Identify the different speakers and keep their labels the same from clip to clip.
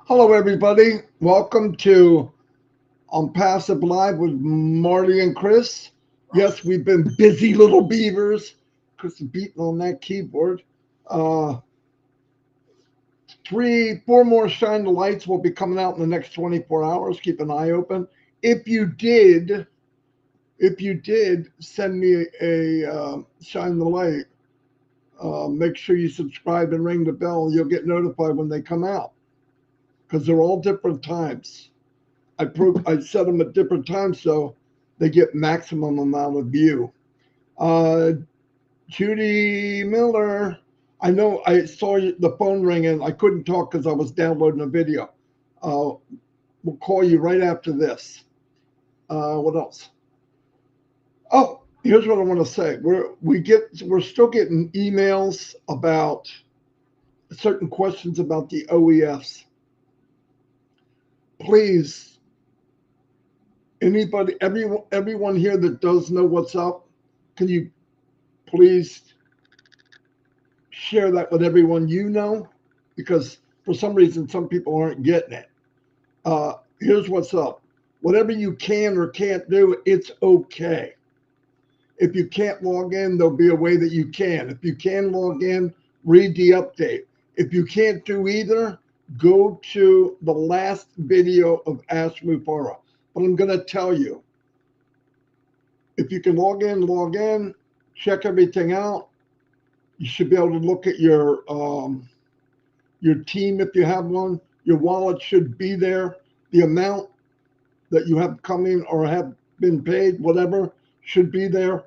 Speaker 1: Hello, everybody. Welcome to Onpassive Live with Marty and Chris. Yes, we've been busy little beavers. Chris is beating on that keyboard. Uh, four more Shine the Lights will be coming out in the next 24 hours. Keep an eye open. If you did, if you did send me a Shine the Light, make sure you subscribe and ring the bell. You'll get notified when they come out because they're all different times. I set them at different times so they get maximum amount of view. Uh, Judy Miller, I know I saw the phone ringing. I couldn't talk because I was downloading a video. Uh, we'll call you right after this. What else? Oh, here's what I want to say. We're still getting emails about certain questions about the OEFs. Please, everyone here that does know what's up, can you please share that with everyone you know? Because for some reason, some people aren't getting it. Here's what's up. Whatever you can or can't do, it's okay. If you can't log in, there'll be a way that you can. If you can log in, read the update. If you can't do either, go to the last video of Ash Mufara. But I'm going to tell you, if you can log in, check everything out. You should be able to look at your team if you have one. Your wallet should be there. The amount that you have coming or have been paid, whatever, should be there.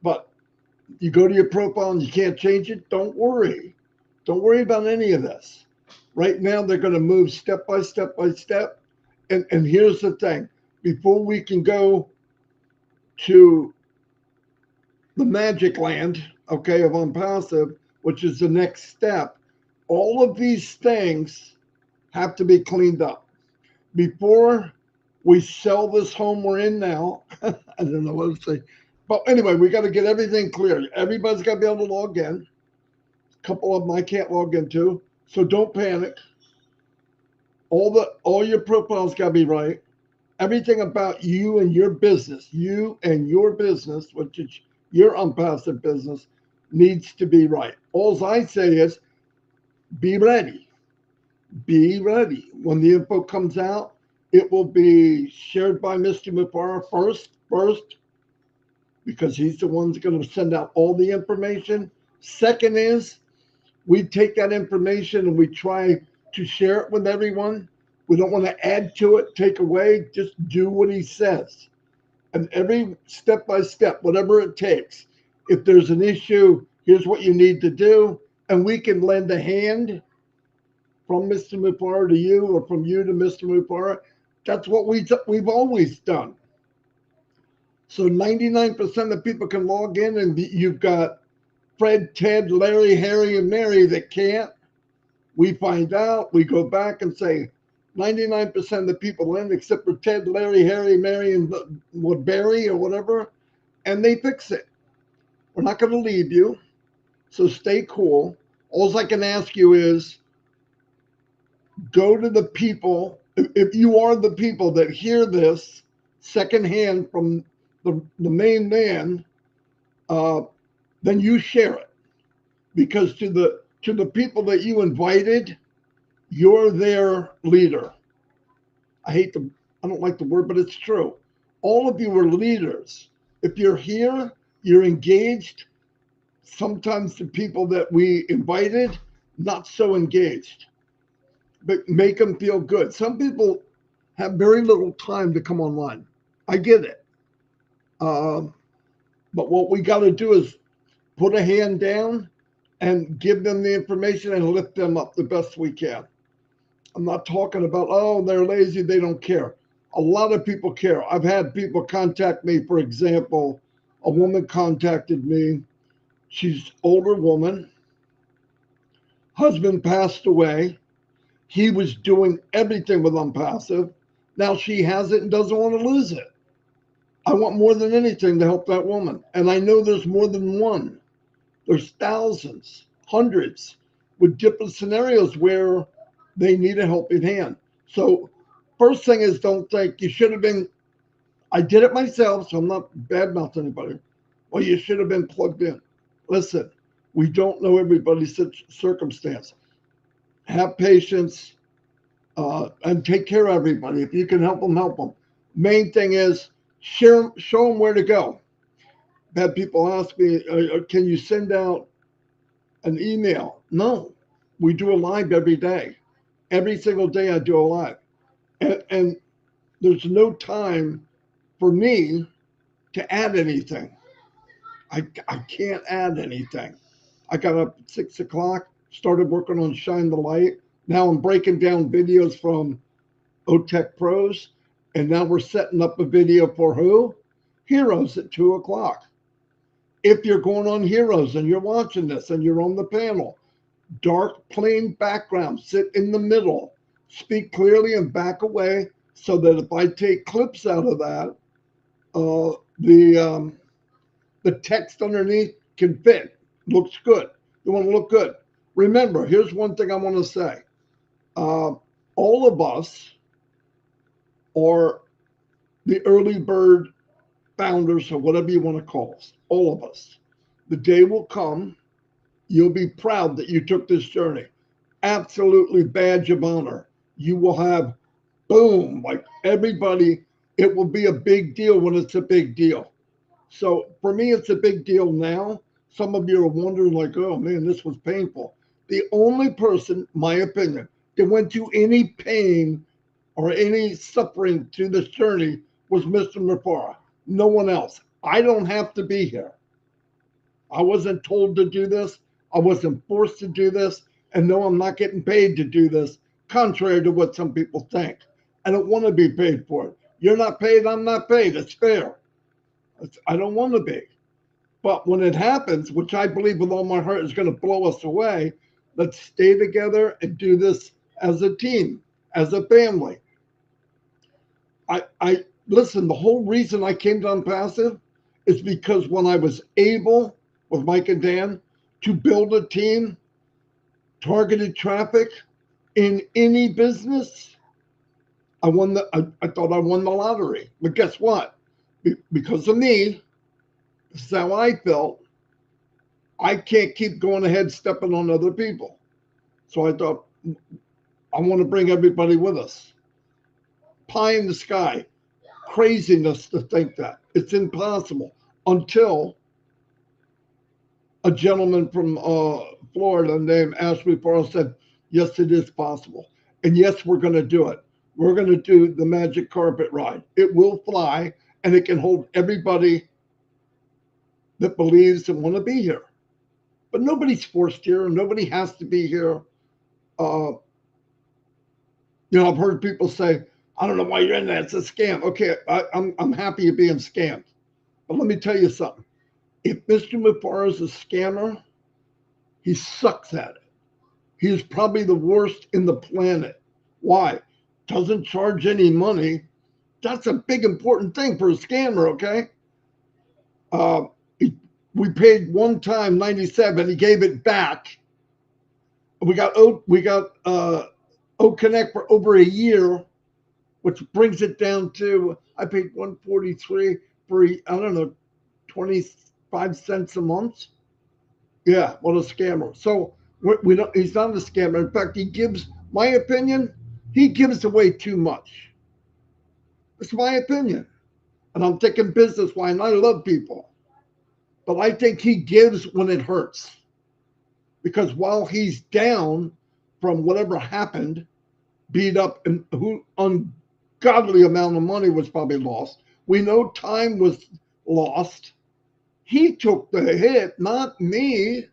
Speaker 1: But you go to your profile and you can't change it, don't worry. Don't worry about any of this. Right now, they're going to move step by step by step. And here's the thing, before we can go to the magic land, okay, of Onpassive, which is the next step, all of these things have to be cleaned up before we sell this home we're in now. I don't know what to say. But anyway, we got to get everything clear. Everybody's got to be able to log in. A couple of them I can't log into. So don't panic. All your profiles got to be right. Everything about you and your business, which is your Onpassive business, needs to be right. All I say is be ready. Be ready. When the info comes out, it will be shared by Mr. Mufara first, because he's the one that's going to send out all the information. Second is we take that information and we try to share it with everyone. We don't want to add to it, take away, just do what he says. And every step by step, whatever it takes. If there's an issue, here's what you need to do. And we can lend a hand from Mr. Mufara to you or from you to Mr. Mufara. That's what we've always done. So 99% of people can log in, and you've got Fred, Ted, Larry, Harry, and Mary that can't. We find out, we go back and say 99% of the people in, except for Ted, Larry, Harry, Mary, and Barry or whatever, and they fix it. We're not going to leave you, so stay cool. All I can ask you is go to the people. If you are the people that hear this secondhand from the main man, then you share it, because to the people that you invited, you're their leader. I don't like the word, but it's true. All of you are leaders. If you're here, you're engaged. Sometimes the people that we invited, not so engaged, but make them feel good. Some people have very little time to come online. I get it. Um, but what we got to do is put a hand down and give them the information and lift them up the best we can. I'm not talking about, oh, they're lazy, they don't care. A lot of people care. I've had people contact me. For example, a woman contacted me. She's an older woman. Husband passed away. He was doing everything with Onpassive. Now she has it and doesn't want to lose it. I want more than anything to help that woman. And I know there's more than one. There's thousands, hundreds, with different scenarios where They need a helping hand. So first thing is, don't think you should have been, I did it myself, so I'm not bad mouthing anybody. Well, you should have been plugged in. Listen, we don't know everybody's circumstance. Have patience, and take care of everybody. If you can help them, help them. Main thing is show them where to go. I've had people ask me, can you send out an email? No, we do a live every day. Every single day I do a live. And there's no time for me to add anything. I can't add anything. I got up at 6 o'clock, started working on Shine the Light. Now I'm breaking down videos from OTech Pros, and now we're setting up a video for who? Heroes at 2 o'clock. If you're going on Heroes and you're watching this and you're on the panel, dark plain background, sit in the middle, speak clearly and back away so that if I take clips out of that, uh, the the text underneath can fit. Looks good. You want to look good. Remember, here's one thing I want to say. All of us are the early bird founders, or whatever you want to call us. All of us. The day will come, you'll be proud that you took this journey. Absolutely badge of honor. You will have, boom, like everybody, it will be a big deal when it's a big deal. So for me, it's a big deal now. Some of you are wondering, like, oh man, this was painful. The only person, my opinion, that went through any pain or any suffering through this journey was Mr. Mufara. No one else. I don't have to be here. I wasn't told to do this. I wasn't forced to do this. And no, I'm not getting paid to do this, contrary to what some people think. I don't want to be paid for it. You're not paid, I'm not paid. It's fair. I don't want to be. But when it happens, which I believe with all my heart is going to blow us away, let's stay together and do this as a team, as a family. I listen, the whole reason I came to Onpassive is because when I was able with Mike and Dan to build a team, targeted traffic in any business, I thought I won the lottery. But guess what? Because of me, this is how I felt. I can't keep going ahead stepping on other people. So I thought, I want to bring everybody with us. Pie in the sky. Craziness to think that. It's impossible until a gentleman from Florida named Ashley Forrest said, yes, it is possible. And yes, we're going to do it. We're going to do the magic carpet ride. It will fly, and it can hold everybody that believes and want to be here. But nobody's forced here. Nobody has to be here. Uh, I've heard people say, I don't know why you're in there. It's a scam. Okay, I'm happy you're being scammed. But let me tell you something. If Mr. Mufara is a scammer, he sucks at it. He is probably the worst in the planet. Why? Doesn't charge any money. That's a big important thing for a scammer, okay? Uh, he, we paid one time 97. He gave it back. We got O Connect for over a year, which brings it down to I paid 143 for I don't know 25 cents a month. Yeah, what a scammer. So we don't. He's not a scammer. In fact, he gives, my opinion, he gives away too much. It's my opinion, and I'm taking business wine. I love people, but I think he gives when it hurts, because while he's down from whatever happened, beat up, and who ungodly amount of money was probably lost. We know time was lost. He took the hit, not me.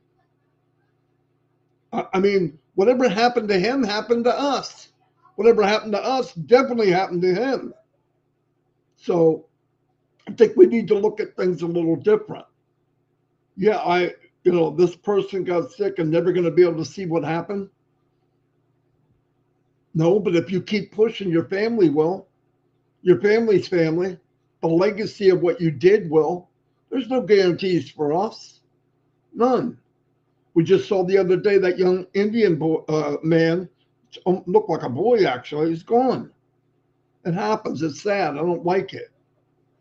Speaker 1: I mean, whatever happened to him happened to us. Whatever happened to us definitely happened to him. So I think we need to look at things a little different. Yeah, this person got sick and never going to be able to see what happened. No, but if you keep pushing, your family will. Your family's family. The legacy of what you did will. There's no guarantees for us. None. We just saw the other day that young Indian man Looked like a boy, actually. He's gone. It happens. It's sad. I don't like it.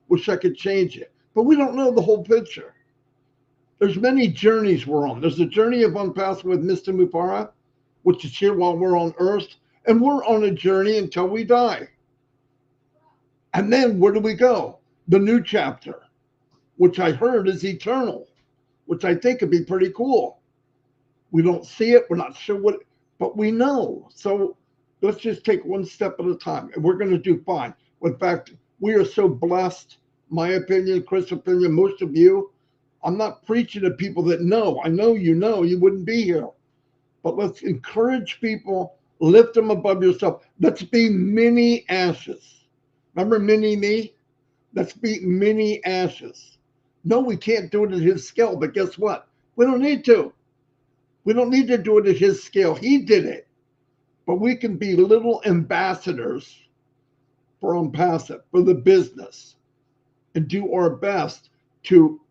Speaker 1: Wish I could change it. But we don't know the whole picture. There's many journeys we're on. There's the journey of Onpassive with Mr. Mupara, which is here while we're on Earth. And we're on a journey until we die. And then where do we go? The new chapter, which I heard is eternal, which I think would be pretty cool. We don't see it. We're not sure what, but we know. So let's just take one step at a time, and we're going to do fine. In fact, we are so blessed. My opinion, Chris' opinion, most of you. I'm not preaching to people that know. I know, you wouldn't be here. But let's encourage people, lift them above yourself. Let's be mini ashes. Remember mini me? Let's be mini ashes. No, we can't do it at his scale, but guess what? We don't need to. We don't need to do it at his scale. He did it. But we can be little ambassadors for Onpassive, for the business, and do our best to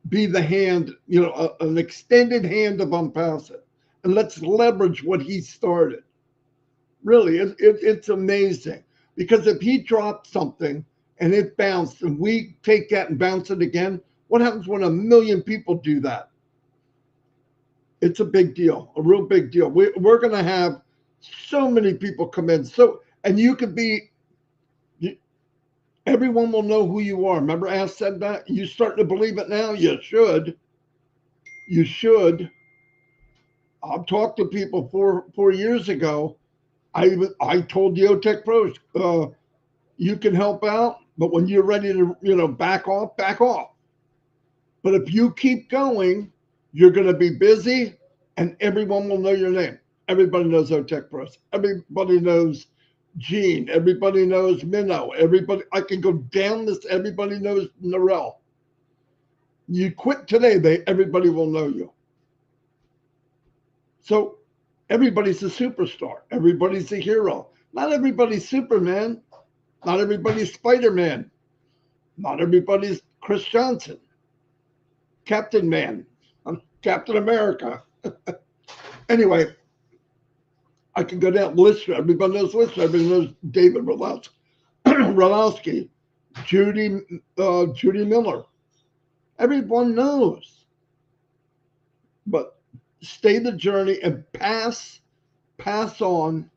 Speaker 1: be the hand, an extended hand of Onpassive. And let's leverage what he started. Really, it's amazing. Because if he dropped something and it bounced and we take that and bounce it again, what happens when 1 million people do that? It's a big deal, a real big deal. We're going to have so many people come in. And you could be, everyone will know who you are. Remember Ash said that? You starting to believe it now? You should. You should. I've talked to people 4 years ago. I told the OTech pros, you can help out, but when you're ready to, back off, back off. But if you keep going, you're going to be busy and everyone will know your name. Everybody knows OTech pros. Everybody knows Gene. Everybody knows Minnow. Everybody, I can go down this. Everybody knows Narelle. You quit today, everybody will know you. So everybody's a superstar. Everybody's a hero. Not everybody's Superman. Not everybody's Spider-Man. Not everybody's Chris Johnson. Captain Man. I'm Captain America. Anyway, I can go down Lister. Everybody knows Lister. Everybody knows David Rolowski, Judy Miller. Everyone knows. But stay the journey and pass on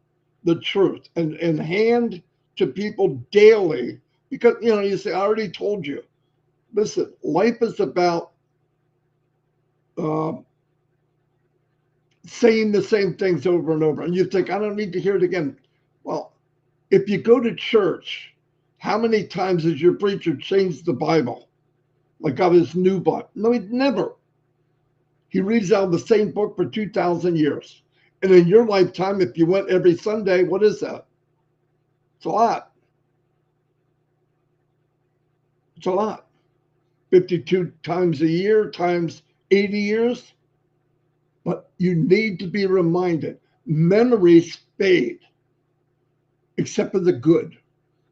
Speaker 1: the truth and hand to people daily. Because, you say, I already told you. Listen, life is about saying the same things over and over. And you think, I don't need to hear it again. Well, if you go to church, how many times has your preacher changed the Bible? Like got his new Bible? No, he never. He reads out the same book for 2,000 years. And in your lifetime, if you went every Sunday, what is that? It's a lot. It's a lot. 52 times a year times 80 years. But you need to be reminded, memories fade, except for the good.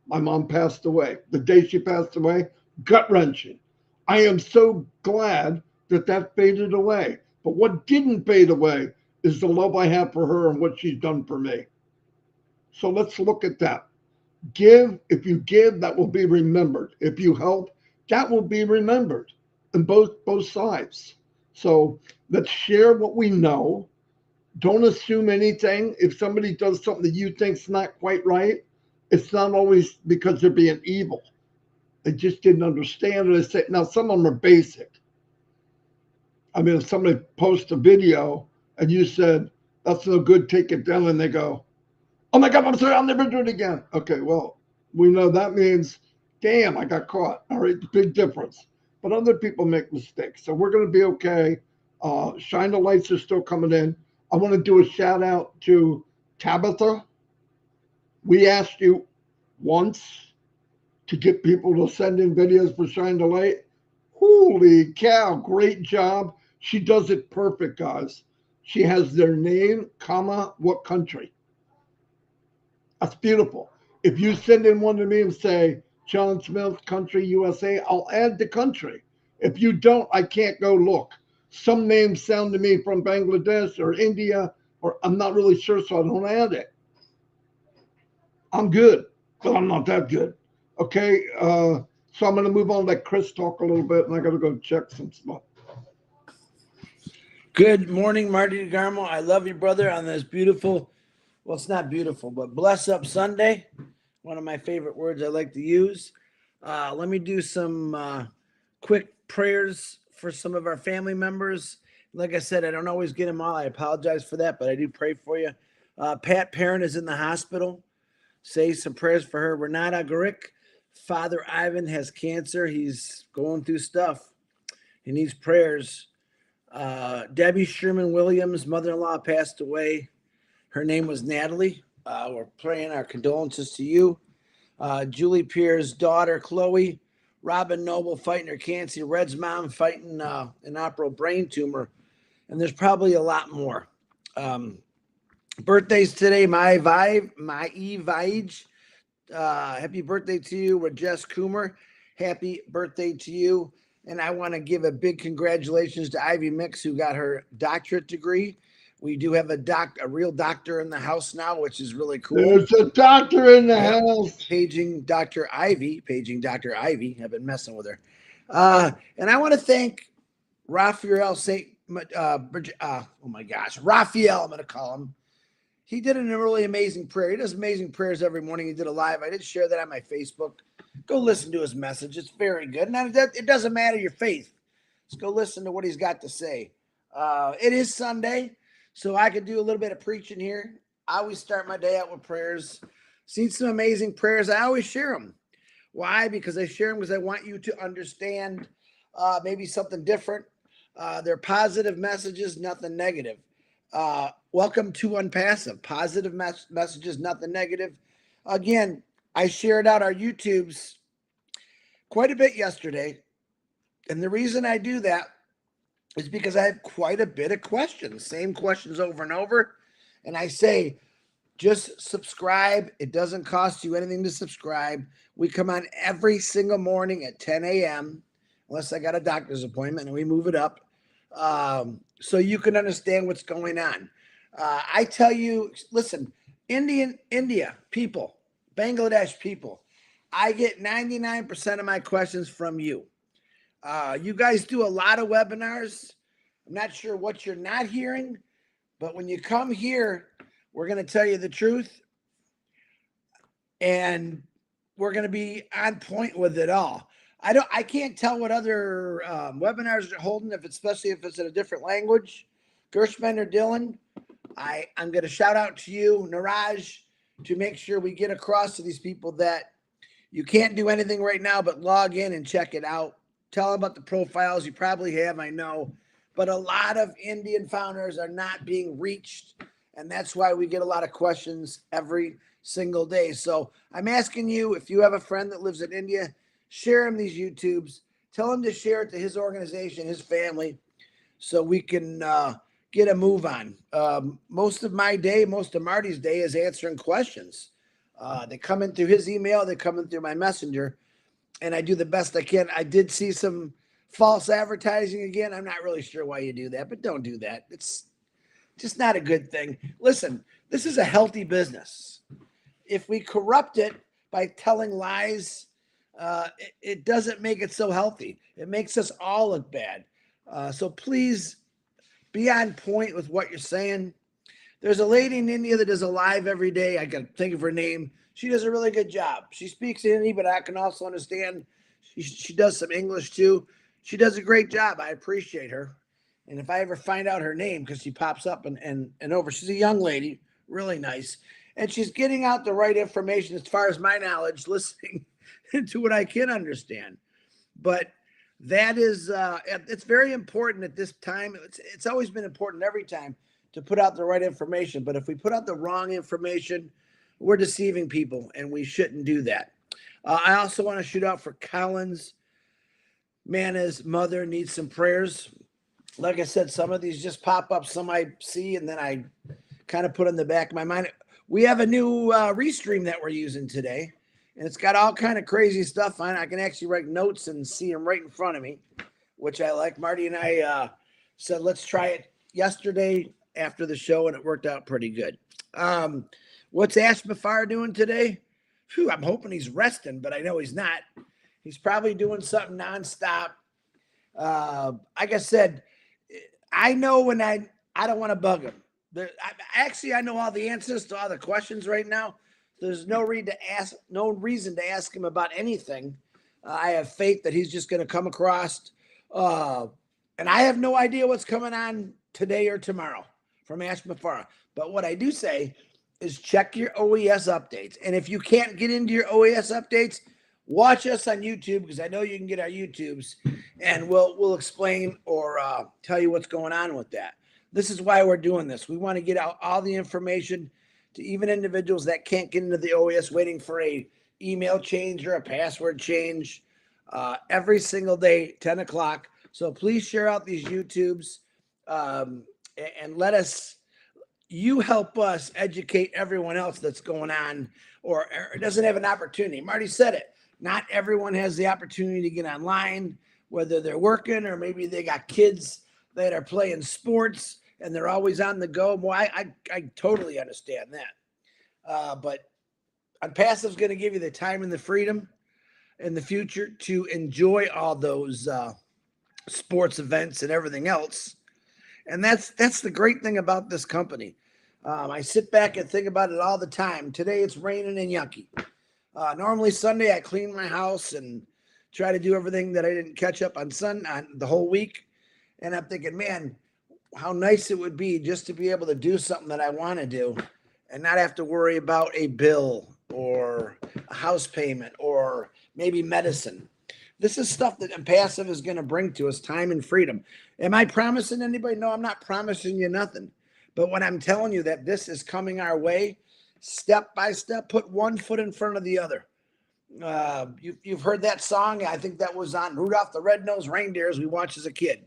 Speaker 1: My mom passed away. The day she passed away, gut-wrenching. I am so glad that faded away. But what didn't fade away is the love I have for her and what she's done for me. So let's look at that. Give, if you give, that will be remembered. If you help, that will be remembered on both sides. So let's share what we know. Don't assume anything. If somebody does something that you think's not quite right, it's not always because they're being evil. They just didn't understand it. Now, some of them are basic. I mean, if somebody posts a video and you said, that's no good, take it down, and they go, oh my God, I'm sorry, I'll never do it again. Okay, well, we know that means, damn, I got caught. All right, big difference. But other people make mistakes. So we're going to be okay. Shine the lights are still coming in. I want to do a shout out to Tabitha. We asked you once to get people to send in videos for Shine the Light. Holy cow, great job. She does it perfect, guys. She has their name, comma, what country. That's beautiful. If you send in one to me and say, John Smith, country, USA, I'll add the country. If you don't, I can't go look. Some names sound to me from Bangladesh or India. or I'm not really sure, so I don't add it. I'm good, but I'm not that good. Okay, so I'm going to move on, let Chris talk a little bit, and I got to go check some stuff.
Speaker 2: Good morning, Marty DeGarmo. I love you, brother, on this beautiful, well, it's not beautiful, but bless up Sunday. One of my favorite words I like to use. Let me do some quick prayers for some of our family members. Like I said, I don't always get them all. I apologize for that, but I do pray for you. Pat Parent is in the hospital. Say some prayers for her. Renata Gorick, Father Ivan has cancer. He's going through stuff. He needs prayers. Debbie Sherman Williams, mother-in-law, passed away. Her name was Natalie. We're praying our condolences to you. Julie Pierce's daughter, Chloe. Robin Noble fighting her cancer. Red's mom fighting an operable brain tumor. And there's probably a lot more. Birthdays today, my Vige. Happy birthday to you, Rajesh Kumar. Happy birthday to you. And I want to give a big congratulations to Ivy Mix, who got her doctorate degree. We do have a real doctor in the house now, which is really cool.
Speaker 1: There's a doctor in the house.
Speaker 2: Paging Dr. Ivy. I've been messing with her. And I want to thank Raphael Raphael, I'm going to call him. He did a really amazing prayer. He does amazing prayers every morning. He did a live. I did share that on my Facebook. Go listen to his message. It's very good. And it doesn't matter your faith. Just go listen to what he's got to say. It is Sunday, so I could do a little bit of preaching here. I always start my day out with prayers. Seen some amazing prayers. I always share them. Why? Because I share them because I want you to understand maybe something different. They're positive messages, nothing negative. Welcome to Onpassive. Positive messages, nothing negative. Again, I shared out our YouTubes quite a bit yesterday. And the reason I do that is because I have quite a bit of questions, same questions over and over. And I say, just subscribe. It doesn't cost you anything to subscribe. We come on every single morning at 10 a.m., unless I got a doctor's appointment, and we move it up. So you can understand what's going on. I tell you, listen, India people, Bangladesh people, I get 99% of my questions from you. You guys do a lot of webinars. I'm not sure what you're not hearing, but when you come here, we're going to tell you the truth, and we're going to be on point with it all. I can't tell what other webinars are holding, especially if it's in a different language. Gershman or Dylan, I'm going to shout out to you, Niraj, to make sure we get across to these people that you can't do anything right now but log in and check it out. Tell them about the profiles. You probably have, I know. But a lot of Indian founders are not being reached, and that's why we get a lot of questions every single day. So I'm asking you, if you have a friend that lives in India, share him these YouTubes. Tell him to share it to his organization, his family, so we can get a move on. Most of my day, most of Marty's day is answering questions. They come in through his email. They come in through my messenger, and I do the best I can. I did see some false advertising again. I'm not really sure why you do that, but don't do that. It's just not a good thing. Listen, this is a healthy business. If we corrupt it by telling lies, it doesn't make it so healthy. It makes us all look bad. So please be on point with what you're saying. There's a lady in India that does a live every day. I can think of her name. She does a really good job. She speaks Hindi, but I can also understand. She does some English too. She does a great job. I appreciate her. And if I ever find out her name, because she pops up and over, she's a young lady, really nice. And she's getting out the right information as far as my knowledge, listening to what I can understand. But that is, it's very important at this time. It's always been important every time to put out the right information. But if we put out the wrong information, we're deceiving people, and we shouldn't do that. I also want to shoot out for Collins. Mana's mother needs some prayers. Like I said, some of these just pop up, some I see, and then I kind of put in the back of my mind. We have a new restream that we're using today, and it's got all kind of crazy stuff on it. I can actually write notes and see them right in front of me, which I like. Marty and I said, let's try it yesterday. after the show, and it worked out pretty good. What's Ashmafar doing today? Whew, I'm hoping he's resting, but I know he's not. He's probably doing something nonstop. Like I said, I know when I don't want to bug him. I know all the answers to all the questions right now. There's no reason to ask him about anything. I have faith that he's just going to come across. And I have no idea what's coming on today or tomorrow from Ashmafara. But what I do say is check your OES updates. And if you can't get into your OES updates, watch us on YouTube, because I know you can get our YouTubes, and we'll explain or tell you what's going on with that. This is why we're doing this. We want to get out all the information to even individuals that can't get into the OES, waiting for a email change or a password change every single day, 10 o'clock. So please share out these YouTubes and you help us educate everyone else that's going on or doesn't have an opportunity. Marty said it. Not everyone has the opportunity to get online, whether they're working or maybe they got kids that are playing sports and they're always on the go. Well, I totally understand that. But Onpassive is going to give you the time and the freedom in the future to enjoy all those sports events and everything else. And that's the great thing about this company. I sit back and think about it all the time. Today it's raining and yucky. Normally Sunday I clean my house and try to do everything that I didn't catch up on the whole week. And I'm thinking, man, how nice it would be just to be able to do something that I want to do and not have to worry about a bill or a house payment or maybe medicine. This is stuff that Onpassive is going to bring to us, time and freedom. Am I promising anybody? No, I'm not promising you nothing. But when I'm telling you that this is coming our way, step by step, put one foot in front of the other. You've heard that song. I think that was on Rudolph the Red-Nosed Reindeer as we watched as a kid.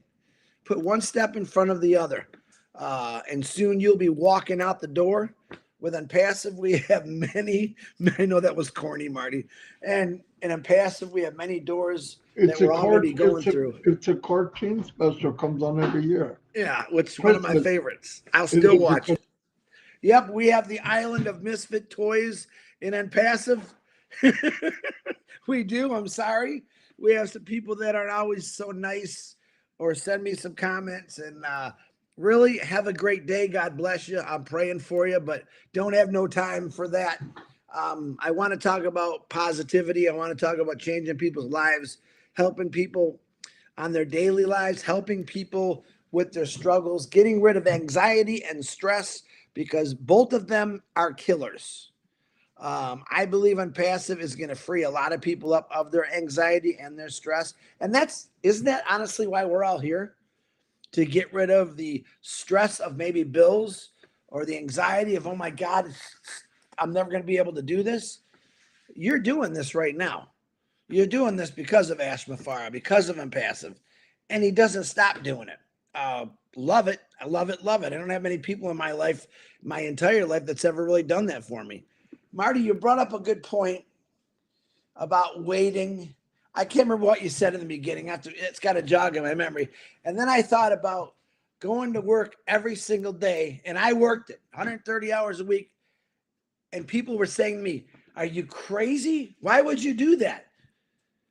Speaker 2: Put one step in front of the other. And soon you'll be walking out the door. With Onpassive, we have many, I know that was corny, Marty. And in Onpassive, we have many doors that we're already going through.
Speaker 1: It's a cartoon special, comes on every year.
Speaker 2: Yeah, which one of my favorites. I'll still watch it. Yep, we have the Island of Misfit Toys in Onpassive. We do. I'm sorry. We have some people that aren't always so nice or send me some comments, and really have a great day. God bless you. I'm praying for you, but don't have no time for that. I want to talk about positivity. I want to talk about changing people's lives, helping people on their daily lives, helping people with their struggles, getting rid of anxiety and stress, because both of them are killers. I believe Onpassive is going to free a lot of people up of their anxiety and their stress. And isn't that honestly why we're all here? To get rid of the stress of maybe bills or the anxiety of, oh my God, I'm never going to be able to do this. You're doing this right now. You're doing this because of Ashmafara, because of Onpassive, and he doesn't stop doing it. Love it. I love it. Love it. I don't have many people in my life, my entire life, that's ever really done that for me. Marty, you brought up a good point about waiting. I can't remember what you said in the beginning. It's got to jog in my memory. And then I thought about going to work every single day, and I worked it 130 hours a week. And people were saying to me, "Are you crazy? Why would you do that?"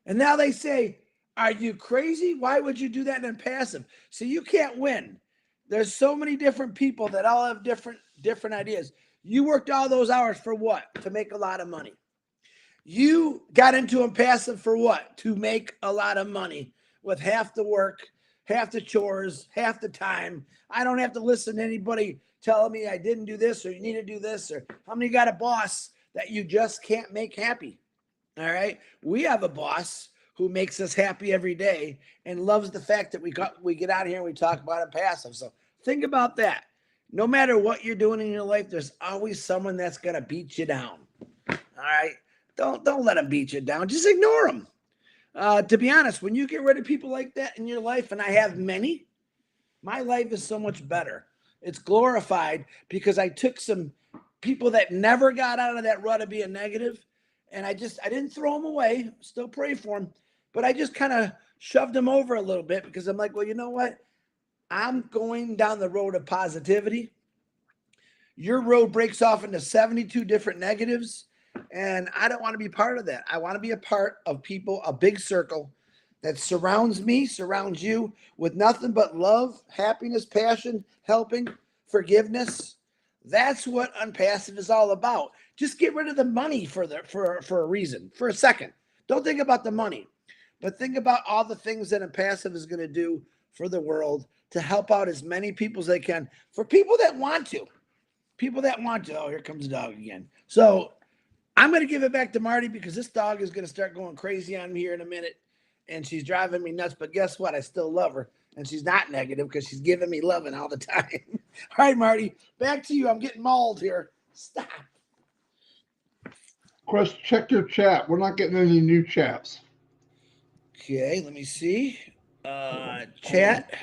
Speaker 2: And now they say, "Are you crazy? Why would you do that in Onpassive?" So you can't win. There's so many different people that all have different ideas. You worked all those hours for what? To make a lot of money. You got into Onpassive for what? To make a lot of money with half the work, half the chores, half the time. I don't have to listen to anybody telling me I didn't do this or you need to do this, or how many got a boss that you just can't make happy. All right. We have a boss who makes us happy every day and loves the fact that we get out here and we talk about Onpassive. So think about that. No matter what you're doing in your life, there's always someone that's going to beat you down. All right. Don't let them beat you down. Just ignore them. To be honest, when you get rid of people like that in your life, and I have many, my life is so much better. It's glorified because I took some people that never got out of that rut of being negative, and I didn't throw them away. Still pray for them, but I just kind of shoved them over a little bit because I'm like, well, you know what? I'm going down the road of positivity. Your road breaks off into 72 different negatives, and I don't want to be part of that. I want to be a part of people, a big circle that surrounds me, surrounds you with nothing but love, happiness, passion, helping, forgiveness. That's what Unpassive is all about. Just get rid of the money for a reason, for a second. Don't think about the money, but think about all the things that Unpassive is going to do for the world to help out as many people as they can, for people that want to. People that want to. Oh, here comes the dog again. So I'm going to give it back to Marty because this dog is going to start going crazy on me here in a minute. And she's driving me nuts. But guess what? I still love her. And she's not negative because she's giving me loving all the time. All right, Marty, back to you. I'm getting mauled here. Stop.
Speaker 1: Chris, check your chat. We're not getting any new chats.
Speaker 2: Okay, let me see. Chat.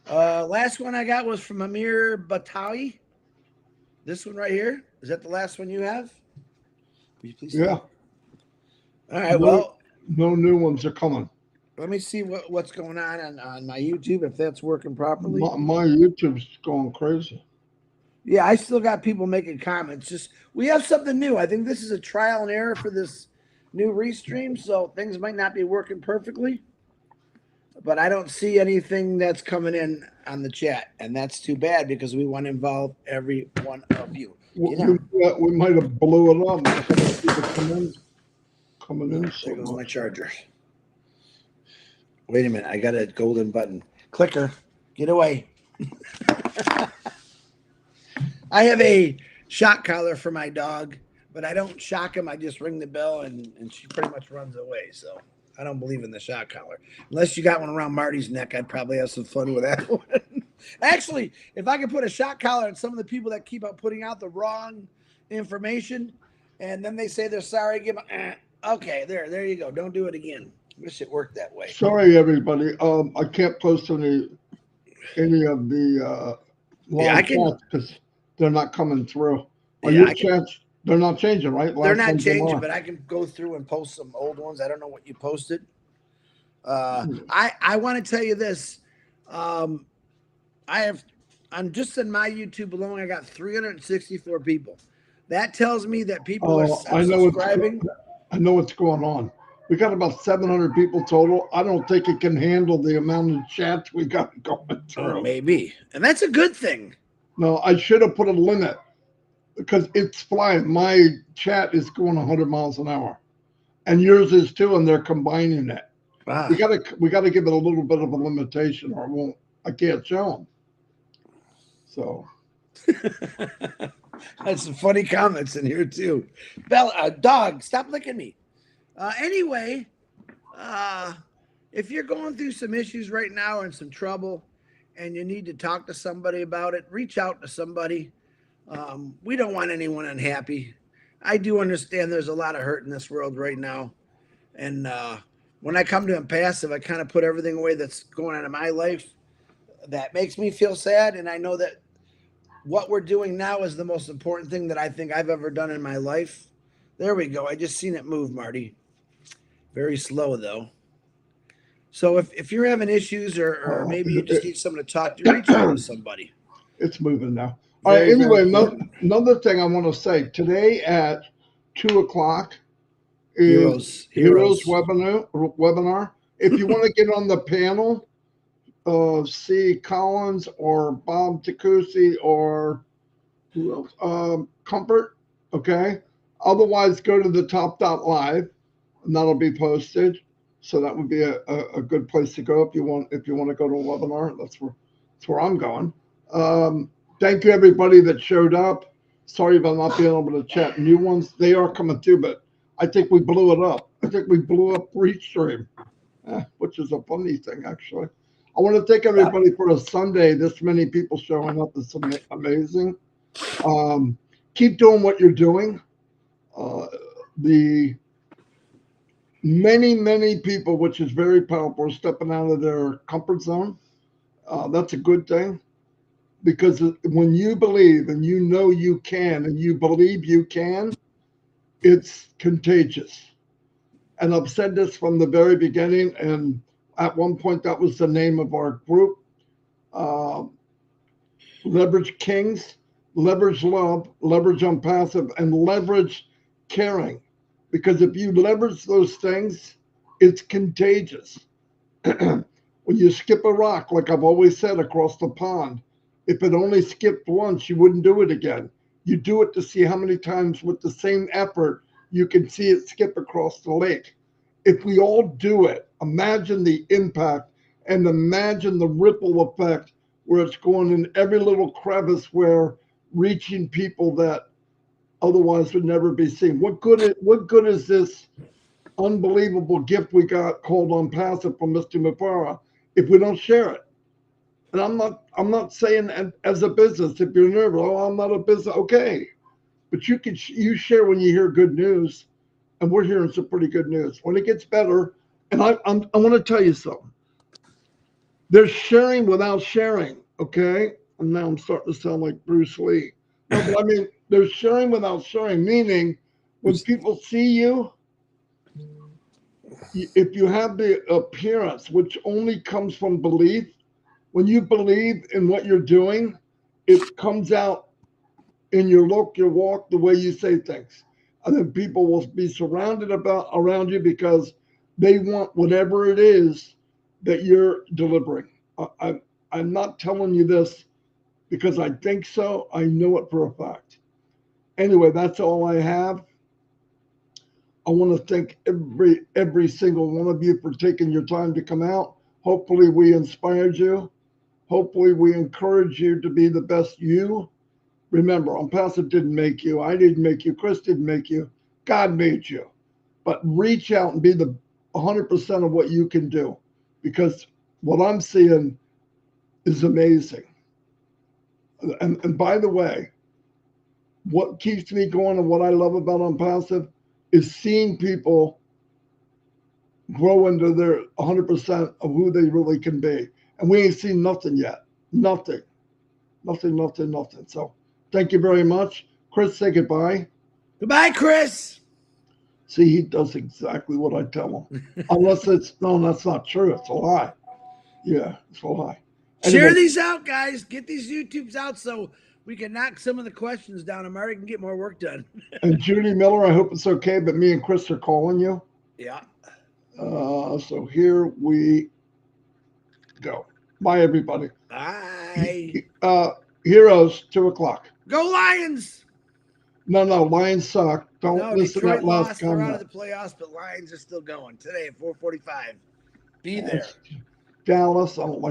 Speaker 2: Last one I got was from Amir Batawi. This one right here. Is that the last one you have? Will you please?
Speaker 1: Yeah.
Speaker 2: All right. Well,
Speaker 1: no new ones are coming.
Speaker 2: Let me see what's going on my YouTube, if that's working properly.
Speaker 1: My YouTube's going crazy.
Speaker 2: Yeah, I still got people making comments. Just we have something new. I think this is a trial and error for this new restream, so things might not be working perfectly. But I don't see anything that's coming in on the chat, and that's too bad because we want to involve every one of you.
Speaker 1: We might have blew it up. Coming in.
Speaker 2: There goes my charger. Wait a minute. I got a golden button. Clicker. Get away. I have a shock collar for my dog, but I don't shock him. I just ring the bell, and she pretty much runs away. So I don't believe in the shock collar. Unless you got one around Marty's neck, I'd probably have some fun with that one. Actually, if I could put a shock collar on some of the people that keep putting out the wrong information, and then they say they're sorry, give them, okay, there you go. Don't do it again. Wish it worked that way.
Speaker 1: Sorry, everybody. I can't post any of the live chats because they're not coming through. Your chats, they're not changing, right?
Speaker 2: They're not changing, but I can go through and post some old ones. I don't know what you posted. I want to tell you this. I'm just in my YouTube alone, I got 364 people. That tells me that people are subscribing.
Speaker 1: I know what's going on. We got about 700 people total. I don't think it can handle the amount of chats we got going through.
Speaker 2: Maybe. And that's a good thing.
Speaker 1: No, I should have put a limit because it's flying. My chat is going 100 miles an hour. And yours is too, and they're combining it. Wow. We gotta give it a little bit of a limitation or I can't show them. So
Speaker 2: that's some funny comments in here too. Dog, stop licking me. Anyway, if you're going through some issues right now and some trouble and you need to talk to somebody about it, reach out to somebody. We don't want anyone unhappy. I do understand there's a lot of hurt in this world right now. And when I come to Onpassive, I kind of put everything away that's going on in my life that makes me feel sad. And I know that what we're doing now is the most important thing that I think I've ever done in my life. There we go. I just seen it move, Marty. Very slow, though. So if you're having issues or maybe you just need someone to talk to, reach out to somebody.
Speaker 1: It's moving now. All right. Anyway, another thing I want to say. Today at 2:00 is Heroes webinar. If you want to get on the panel, C. Collins or Bob Takusi or who else? Comfort. Okay. Otherwise, go to the top.live, and that'll be posted. So that would be a good place to go if you want to go to a webinar. That's where I'm going. Thank you everybody that showed up. Sorry about not being able to chat new ones. They are coming too, but I think we blew it up. I think we blew up Restream, which is a funny thing actually. I want to thank everybody for a Sunday. This many people showing up is amazing. Keep doing what you're doing. The many people, which is very powerful, are stepping out of their comfort zone. That's a good thing, because when you believe and you know you can and you believe you can, it's contagious. And I've said this from the very beginning, and At one point, that was the name of our group. Leverage Kings, leverage love, leverage Onpassive, and leverage caring. Because if you leverage those things, it's contagious. When you skip a rock, like I've always said, across the pond, if it only skipped once, you wouldn't do it again. You do it to see how many times with the same effort you can see it skip across the lake. If we all do it, imagine the impact and imagine the ripple effect where it's going in every little crevice where reaching people that otherwise would never be seen. What good is this unbelievable gift we got called Onpassive from Mr. Mufara if we don't share it? And I'm not saying as a business, if you're nervous, oh, I'm not a business, okay. But you share when you hear good news, and we're hearing some pretty good news. When it gets better, and I want to tell you something. There's sharing without sharing, okay? And now I'm starting to sound like Bruce Lee. No, but I mean, there's sharing without sharing, meaning when people see you, if you have the appearance, which only comes from belief, when you believe in what you're doing, it comes out in your look, your walk, the way you say things. And then people will be surrounded around you because they want whatever it is that you're delivering. I'm not telling you this because I think so. I know it for a fact. Anyway, that's all I have. I want to thank every single one of you for taking your time to come out. Hopefully we inspired you. Hopefully we encourage you to be the best you. Remember, Onpassive didn't make you. I didn't make you. Chris didn't make you. God made you. But reach out and be the 100% of what you can do, because what I'm seeing is amazing. And by the way, what keeps me going and what I love about Onpassive is seeing people grow into their 100% of who they really can be. And we ain't seen nothing yet. Nothing. So thank you very much. Chris, say goodbye.
Speaker 2: Goodbye, Chris.
Speaker 1: See, he does exactly what I tell him. Unless no, that's not true. It's a lie. Yeah, it's a lie. Anyway,
Speaker 2: Share these out, guys. Get these YouTubes out so we can knock some of the questions down and Marty can get more work done.
Speaker 1: And Judy Miller, I hope it's okay, but me and Chris are calling you.
Speaker 2: Yeah.
Speaker 1: So here we go. Bye, everybody.
Speaker 2: Bye.
Speaker 1: Heroes, 2:00.
Speaker 2: Go Lions.
Speaker 1: No, Lions suck. Don't listen to
Speaker 2: Detroit
Speaker 1: that last
Speaker 2: lost. They're out of
Speaker 1: comment.
Speaker 2: the playoffs, but Lions are still going today at 4:45. Be there.
Speaker 1: Dallas, I don't like